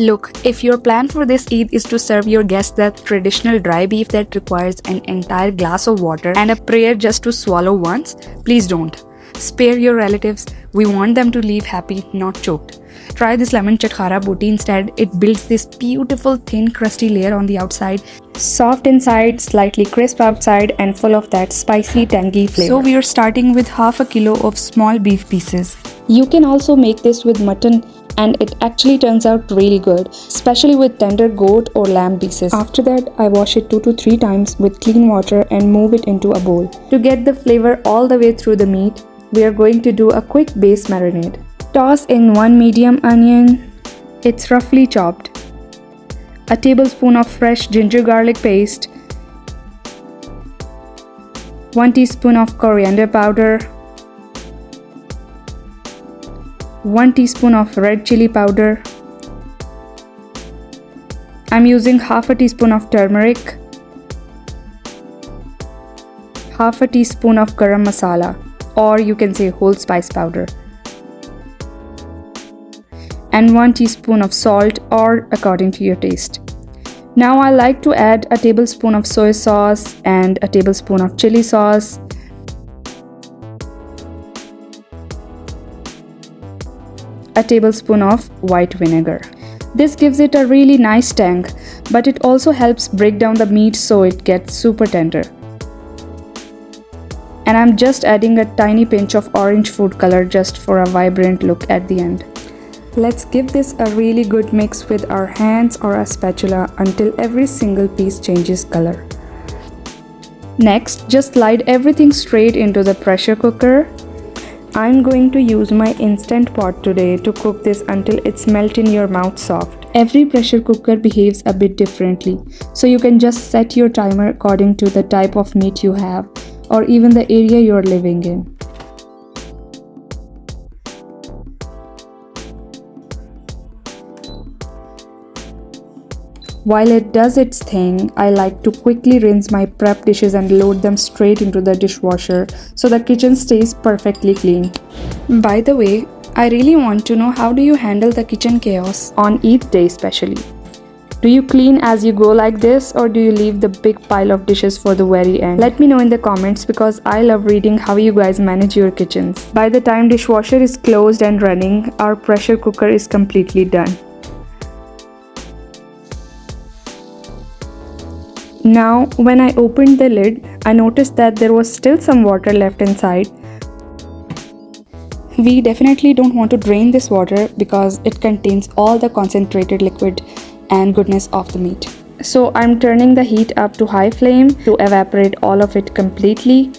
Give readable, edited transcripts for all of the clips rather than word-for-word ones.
Look, if your plan for this Eid is to serve your guests that traditional dry beef that requires an entire glass of water and a prayer just to swallow once, please don't. Spare your relatives. We want them to leave happy, not choked. Try this Lemon Chatkhara Boti instead. It builds this beautiful thin crusty layer on the outside, soft inside, slightly crisp outside, and full of that spicy tangy flavor. So we are starting with half a kilo of small beef pieces. You can also make this with mutton and it actually turns out really good, especially with tender goat or lamb pieces. After that, I wash it 2 to 3 times with clean water and move it into a bowl. To get the flavor all the way through the meat, we are going to do a quick base marinade. Toss in 1 medium onion, it's roughly chopped, a tablespoon of fresh ginger garlic paste, 1 teaspoon of coriander powder, 1 teaspoon of red chili powder. I'm using half a teaspoon of turmeric, half a teaspoon of Garam Masala, or you can say whole spice powder, and 1 teaspoon of salt or according to your taste. Now I like to add a tablespoon of soy sauce and a tablespoon of chili sauce, a tablespoon of white vinegar. This gives it a really nice tang, but it also helps break down the meat so it gets super tender. And I'm just adding a tiny pinch of orange food color just for a vibrant look at the end. Let's give this a really good mix with our hands or a spatula until every single piece changes color. Next, just slide everything straight into the pressure cooker. I'm going to use my instant pot today to cook this until it's melt in your mouth soft. Every pressure cooker behaves a bit differently, so you can just set your timer according to the type of meat you have or even the area you're living in. While it does its thing, I like to quickly rinse my prep dishes and load them straight into the dishwasher so the kitchen stays perfectly clean. By the way, I really want to know, how do you handle the kitchen chaos on Eid day especially? Do you clean as you go like this, or do you leave the big pile of dishes for the very end? Let me know in the comments because I love reading how you guys manage your kitchens. By the time dishwasher is closed and running, our pressure cooker is completely done. Now, when I opened the lid, I noticed that there was still some water left inside. We definitely don't want to drain this water because it contains all the concentrated liquid and goodness of the meat. So I'm turning the heat up to high flame to evaporate all of it completely.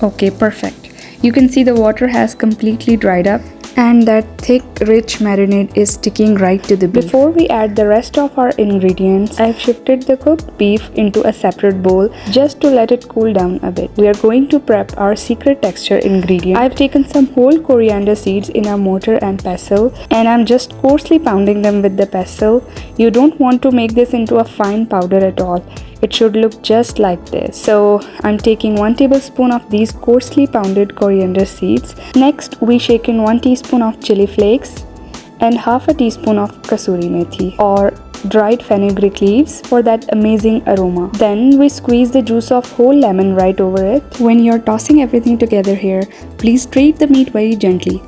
Okay, perfect. You can see the water has completely dried up and that thick rich marinade is sticking right to the beef. Before we add the rest of our ingredients, I've shifted the cooked beef into a separate bowl just to let it cool down a bit. We are going to prep our secret texture ingredient. I've taken some whole coriander seeds in a mortar and pestle and I'm just coarsely pounding them with the pestle. You don't want to make this into a fine powder at all. It should look just like this. So I'm taking 1 tablespoon of these coarsely pounded coriander seeds. Next, we shake in 1 teaspoon of chili flakes and half a teaspoon of kasuri methi or dried fenugreek leaves for that amazing aroma. Then we squeeze the juice of whole lemon right over it. When you're tossing everything together here, please treat the meat very gently.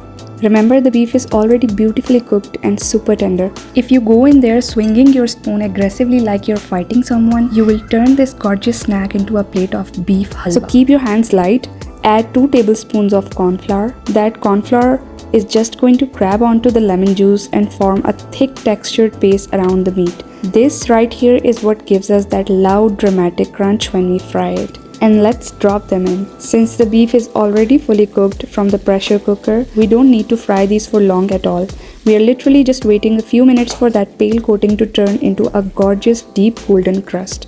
Remember, the beef is already beautifully cooked and super tender. If you go in there swinging your spoon aggressively like you're fighting someone, you will turn this gorgeous snack into a plate of beef halwa. So keep your hands light. Add 2 tablespoons of corn flour. That corn flour is just going to grab onto the lemon juice and form a thick textured paste around the meat. This right here is what gives us that loud dramatic crunch when we fry it. And let's drop them in. Since the beef is already fully cooked from the pressure cooker, we don't need to fry these for long at all. We are literally just waiting a few minutes for that pale coating to turn into a gorgeous deep golden crust.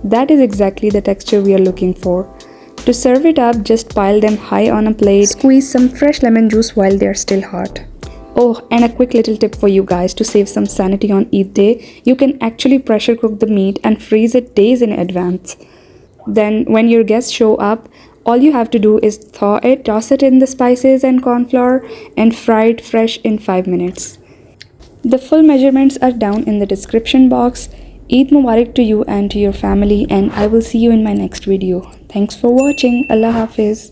That is exactly the texture we are looking for. To serve it up, just pile them high on a plate. Squeeze some fresh lemon juice while they are still hot. Oh, and a quick little tip for you guys to save some sanity on Eid day. You can actually pressure cook the meat and freeze it days in advance. Then when your guests show up, All you have to do is thaw it, toss it in the spices and corn flour, and fry it fresh in 5 minutes. The full measurements are down in the description box. Eid Mubarak to you and to your family, and I will see you in my next video. Thanks for watching. Allah Hafiz.